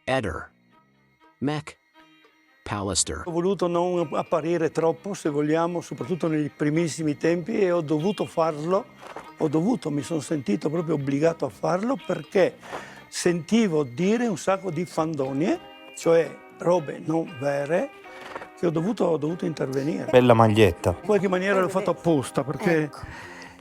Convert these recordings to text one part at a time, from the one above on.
Eder, Mech, Pallister. Ho voluto non apparire troppo, se vogliamo, soprattutto nei primissimi tempi, e ho dovuto farlo, mi sono sentito proprio obbligato a farlo perché sentivo dire un sacco di fandonie, cioè robe non vere, che ho dovuto intervenire. Bella maglietta. In qualche maniera l'ho fatto apposta perché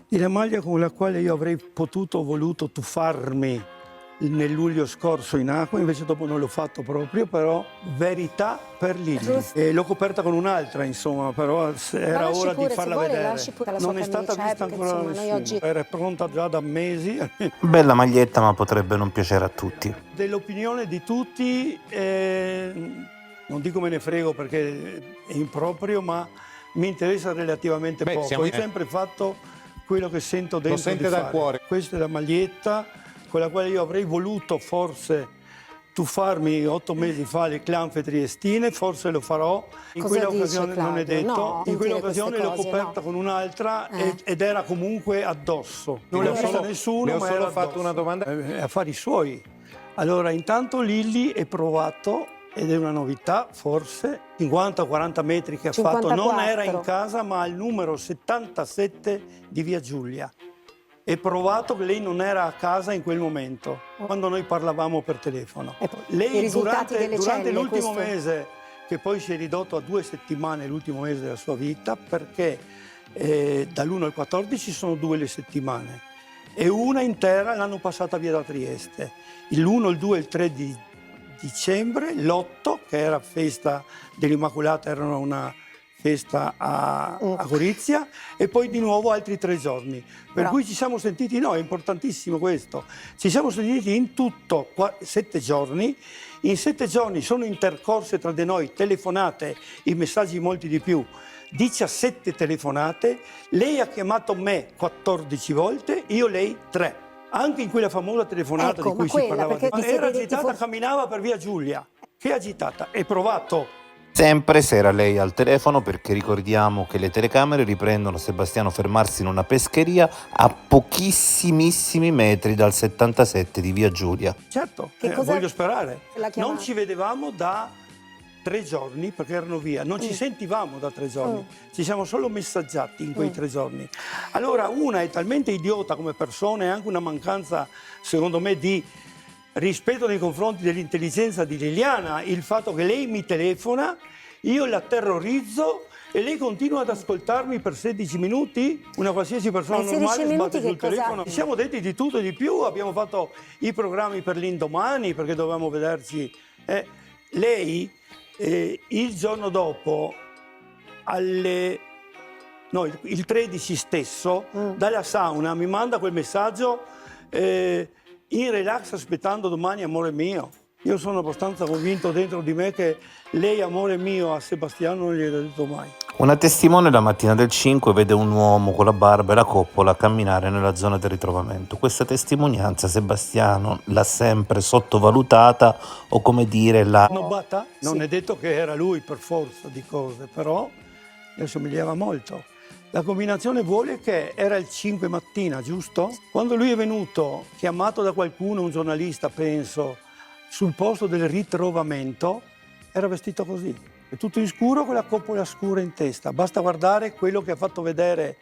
è la maglia con la quale io avrei voluto tuffarmi nel luglio scorso in acqua, invece dopo non l'ho fatto proprio, però verità per Lilli. E l'ho coperta con un'altra, insomma, però era ora di farla vedere. Non è stata vista ancora da nessuno, era pronta già da mesi. Bella maglietta, ma potrebbe non piacere a tutti. Dell'opinione di tutti, non dico me ne frego perché è improprio, ma mi interessa relativamente poco. Ho sempre fatto quello che sento dentro. Lo sente dal cuore. Questa è la maglietta con la quale io avrei voluto forse tuffarmi 8 mesi fa le clanfe triestine, forse lo farò. In quell'occasione non è detto, no, in quell'occasione l'ho coperta con un'altra ed era comunque addosso. Non l'ha vista nessuno, ma era fatto una domanda. Affari suoi. Allora, intanto Lilli è provato, ed è una novità, forse, 50-40 metri che ha 54. Fatto, non era in casa, ma al numero 77 di Via Giulia. È provato che lei non era a casa in quel momento, quando noi parlavamo per telefono. Lei durante l'ultimo mese, che poi si è ridotto a 2 settimane, l'ultimo mese della sua vita, perché dall'1 al 14 sono 2 le settimane, e una intera l'hanno passata via da Trieste. L'1, il 2 e il 3 di dicembre, l'8, che era festa dell'Immacolata, era una festa a Gorizia, e poi di nuovo altri 3 giorni. Per cui ci siamo sentiti, no, è importantissimo questo, ci siamo sentiti in tutto 7 giorni. In 7 giorni sono intercorse tra di noi telefonate, i messaggi molti di più, 17 telefonate. Lei ha chiamato me 14 volte, io lei 3. Anche in quella famosa telefonata di cui si parlava. Era agitata, camminava per Via Giulia. Che agitata? È provato. Sempre se era lei al telefono, perché ricordiamo che le telecamere riprendono Sebastiano fermarsi in una pescheria a pochissimissimi metri dal 77 di Via Giulia. Certo, voglio sperare. Non ci vedevamo da 3 giorni perché erano via, non ci sentivamo da 3 giorni, ci siamo solo messaggiati in quei 3 giorni. Allora una è talmente idiota come persona, e anche una mancanza, secondo me, di rispetto nei confronti dell'intelligenza di Liliana, il fatto che lei mi telefona, io la terrorizzo e lei continua ad ascoltarmi per 16 minuti, una qualsiasi persona normale sbatte sul telefono. Ci siamo detti di tutto e di più, abbiamo fatto i programmi per l'indomani perché dovevamo vederci. Lei il giorno dopo, il 13 stesso, dalla sauna mi manda quel messaggio, in relax aspettando domani, amore mio. Io sono abbastanza convinto dentro di me che lei, amore mio, a Sebastiano non gliel'ha detto mai. Una testimone la mattina del 5 vede un uomo con la barba e la coppola camminare nella zona del ritrovamento. Questa testimonianza Sebastiano l'ha sempre sottovalutata, o come dire la... Snobbata? Non è detto che era lui per forza di cose, però gli assomigliava molto. La combinazione vuole che era il 5 mattina, giusto? Quando lui è venuto, chiamato da qualcuno, un giornalista, penso, sul posto del ritrovamento, era vestito così. È tutto in scuro con la coppola scura in testa. Basta guardare quello che ha fatto vedere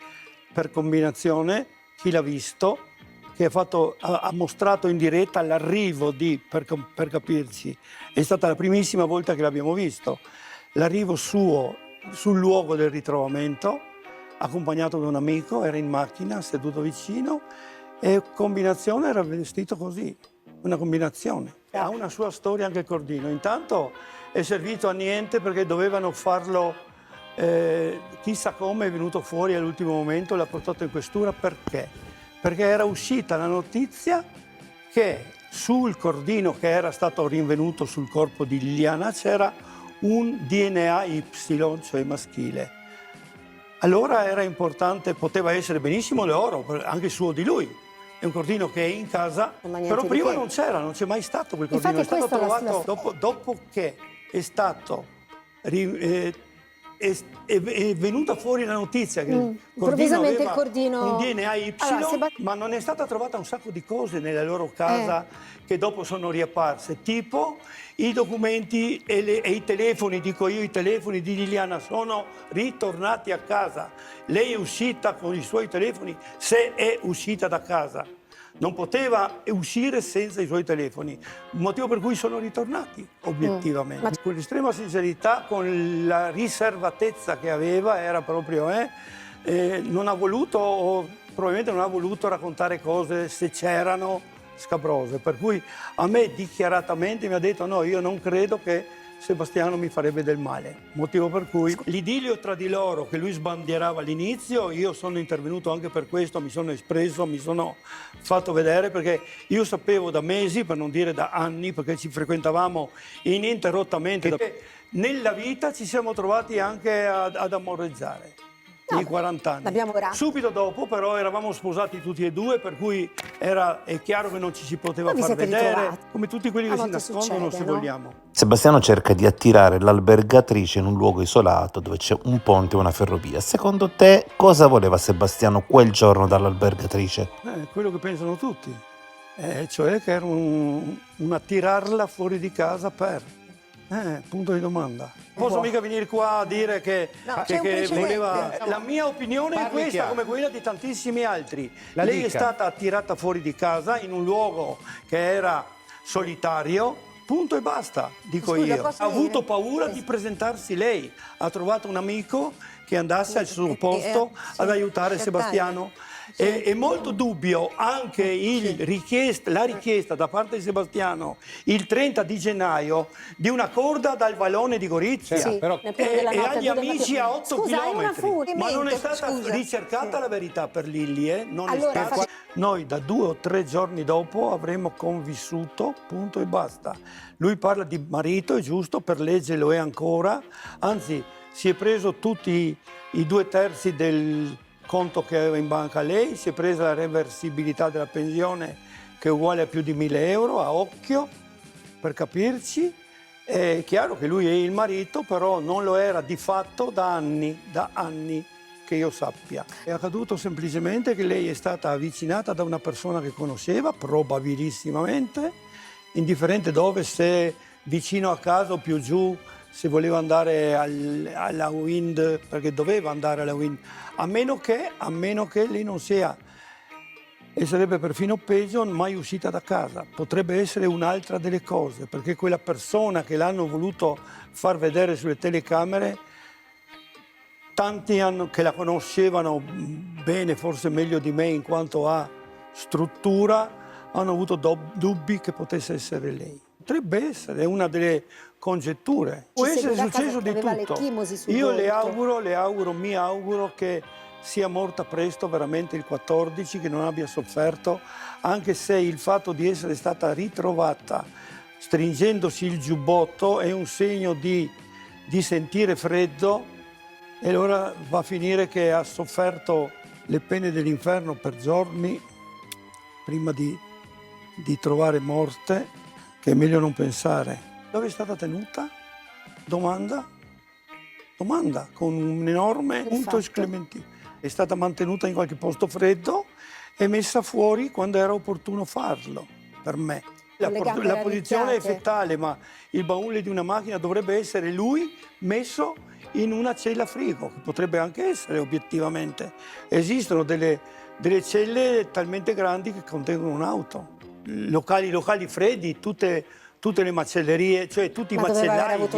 per combinazione, chi l'ha visto, che ha mostrato in diretta l'arrivo per capirci. È stata la primissima volta che l'abbiamo visto. L'arrivo suo sul luogo del ritrovamento, accompagnato da un amico, era in macchina, seduto vicino, e combinazione era vestito così, una combinazione. Ha una sua storia anche il Cordino. Intanto è servito a niente perché dovevano farlo, chissà come è venuto fuori all'ultimo momento, l'ha portato in questura. Perché? Perché era uscita la notizia che sul Cordino che era stato rinvenuto sul corpo di Liliana c'era un DNA Y, cioè maschile. Allora era importante, poteva essere benissimo l'oro, anche suo di lui. È un Cordino che è in casa, però prima non c'era, non c'è mai stato quel Cordino. È stato trovato dopo che è è venuta fuori la notizia che il improvvisamente aveva il cordino un DNA Y, ma non è stata trovata un sacco di cose nella loro casa che dopo sono riapparse, tipo i documenti e i telefoni, dico io, i telefoni di Liliana sono ritornati a casa. Lei è uscita con i suoi telefoni, se è uscita da casa. Non poteva uscire senza i suoi telefoni, motivo per cui sono ritornati, obiettivamente. Con l'estrema sincerità, con la riservatezza che aveva, era proprio, non ha voluto, o probabilmente non ha voluto raccontare cose, se c'erano, scabrose. Per cui a me dichiaratamente mi ha detto no, io non credo che Sebastiano mi farebbe del male, motivo per cui l'idillio tra di loro che lui sbandierava all'inizio, io sono intervenuto anche per questo, mi sono espresso, mi sono fatto vedere, perché io sapevo da mesi, per non dire da anni, perché ci frequentavamo ininterrottamente, nella vita ci siamo trovati anche ad amoreggiare. I 40 anni. Subito dopo però eravamo sposati tutti e due, per cui è chiaro che non ci si poteva far vedere, come tutti quelli che si nascondono, se vogliamo. Sebastiano cerca di attirare l'albergatrice in un luogo isolato dove c'è un ponte e una ferrovia. Secondo te cosa voleva Sebastiano quel giorno dall'albergatrice? Quello che pensano tutti, cioè che era un attirarla fuori di casa per... punto di domanda. Posso mica venire qua a dire che voleva... La mia opinione è questa, come quella di tantissimi altri. Lei è stata attirata fuori di casa in un luogo che era solitario, punto e basta, dico io. Ha avuto paura di presentarsi lei. Ha trovato un amico che andasse al suo posto ad aiutare Sebastiano. È molto dubbio anche la richiesta da parte di Sebastiano il 30 di gennaio di una corda dal vallone di Gorizia e agli amici a 8 chilometri. Ma non è stata ricercata la verità per Lilli, non è stata. Noi da 2 o 3 giorni dopo avremmo convissuto, punto e basta. Lui parla di marito, è giusto, per legge lo è ancora, anzi si è preso tutti i 2/3 del conto che aveva in banca lei, si è presa la reversibilità della pensione che è uguale a più di 1.000 euro, a occhio, per capirci. È chiaro che lui è il marito, però non lo era di fatto da anni che io sappia. È accaduto semplicemente che lei è stata avvicinata da una persona che conosceva, probabilissimamente, indifferente dove, se vicino a casa o più giù, se voleva andare alla Wind, perché doveva andare alla Wind, a meno che lei non sia, e sarebbe perfino peggio, mai uscita da casa. Potrebbe essere un'altra delle cose, perché quella persona che l'hanno voluto far vedere sulle telecamere, tanti che la conoscevano bene, forse meglio di me in quanto a struttura, hanno avuto dubbi che potesse essere lei. Potrebbe essere una delle congetture. Può essere successo di tutto. Io mi auguro che sia morta presto, veramente il 14, che non abbia sofferto, anche se il fatto di essere stata ritrovata stringendosi il giubbotto è un segno di sentire freddo, e allora va a finire che ha sofferto le pene dell'inferno per giorni prima di trovare morte, che è meglio non pensare. Dove è stata tenuta? Domanda, con un enorme punto esclementino. È stata mantenuta in qualche posto freddo e messa fuori quando era opportuno farlo, per me. La posizione è fetale, ma il baule di una macchina dovrebbe essere lui messo in una cella frigo, che potrebbe anche essere obiettivamente. Esistono delle celle talmente grandi che contengono un'auto. Locali freddi, tutte le macellerie, cioè tutti i macellai.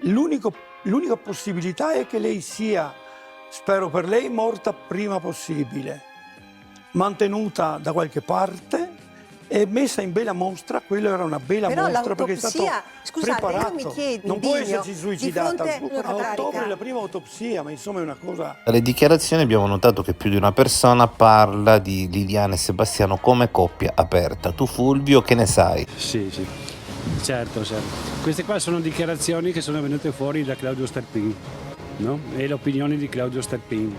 L'unica possibilità è che lei sia, spero per lei, morta prima possibile, mantenuta da qualche parte e messa in bella mostra. Quello era una bella mostra, perché è stato preparato. Io mi chiedo, non può essersi suicidata a ottobre, la prima autopsia, ma insomma è una cosa. Dalle dichiarazioni abbiamo notato che più di una persona parla di Liliana e Sebastiano come coppia aperta. Tu, Fulvio, che ne sai? Sì, certo. Queste qua sono dichiarazioni che sono venute fuori da Claudio Sterpin, no? E le opinioni di Claudio Sterpin.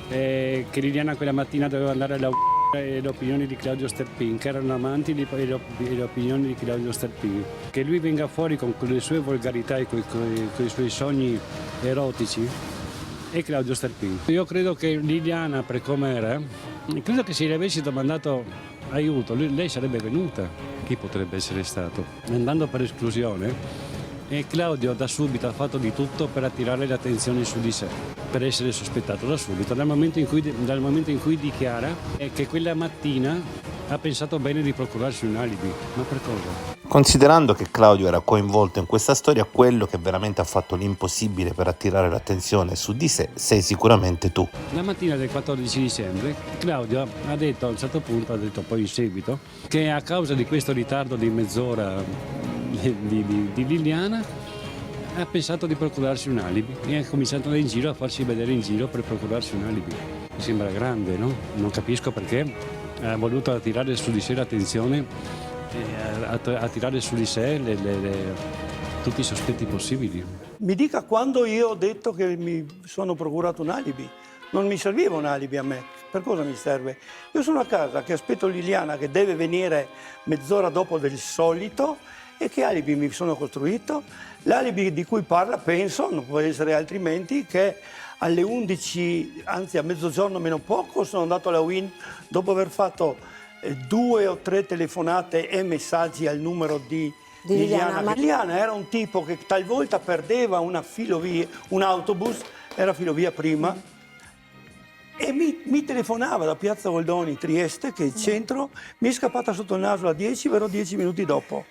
Che Liliana quella mattina doveva andare alla e le opinioni di Claudio Sterpin, che erano amanti, e le opinioni di Claudio Sterpin. Che lui venga fuori con le sue volgarità e con i suoi sogni erotici e Claudio Sterpin. Io credo che Liliana, per come era, credo che se le avessi domandato aiuto, lei sarebbe venuta. Chi potrebbe essere stato? Andando per esclusione, e Claudio da subito ha fatto di tutto per attirare l'attenzione su di sé, per essere sospettato da subito, dal momento in cui dichiara che quella mattina ha pensato bene di procurarsi un alibi. Ma per cosa? Considerando che Claudio era coinvolto in questa storia, quello che veramente ha fatto l'impossibile per attirare l'attenzione su di sé sei sicuramente tu. La mattina del 14 dicembre Claudio ha detto, a un certo punto, ha detto poi in seguito, che a causa di questo ritardo di mezz'ora di Liliana ha pensato di procurarsi un alibi e ha cominciato ad andare in giro, a farsi vedere in giro per procurarsi un alibi. Mi sembra grande, no? Non capisco perché ha voluto attirare su di sé l'attenzione e attirare su di sé tutti i sospetti possibili. Mi dica quando io ho detto che mi sono procurato un alibi. Non mi serviva un alibi a me. Per cosa mi serve? Io sono a casa che aspetto Liliana che deve venire mezz'ora dopo del solito. E che alibi mi sono costruito? L'alibi di cui parla, penso, non può essere altrimenti, che alle 11, anzi a mezzogiorno meno poco, sono andato alla Wind dopo aver fatto 2 o 3 telefonate e messaggi al numero di Liliana. Liliana era un tipo che talvolta perdeva una filovia, un autobus, era filovia prima, e mi telefonava da Piazza Goldoni, Trieste, che è il centro, mi è scappata sotto il naso a 10, verrò 10 minuti dopo.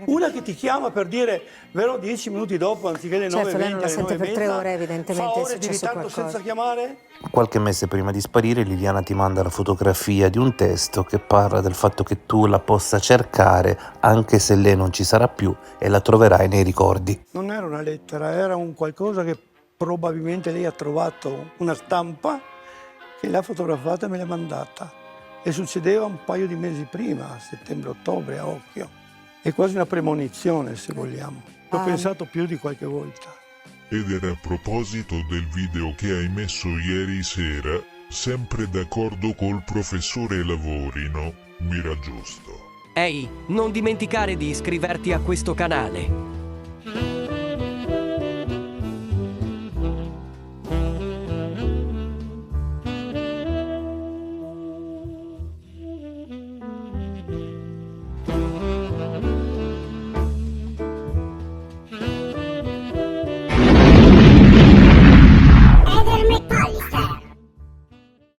Una che ti chiama per dire verrò 10 minuti dopo anziché le 9:20, certo, lei non la sente per 3 ore, evidentemente fa ore è di successo ritardo qualcosa. senza chiamare? Qualche mese prima di sparire, Liliana ti manda la fotografia di un testo che parla del fatto che tu la possa cercare anche se lei non ci sarà più e la troverai nei ricordi. Non era una lettera, era un qualcosa che probabilmente lei ha trovato, una stampa che l'ha fotografata e me l'ha mandata. E succedeva un paio di mesi prima, a settembre-ottobre, a occhio. È quasi una premonizione, se vogliamo. L'ho pensato più di qualche volta. Ed era a proposito del video che hai messo ieri sera, sempre d'accordo col professore Lavorino, Mira giusto. Ehi, non dimenticare di iscriverti a questo canale.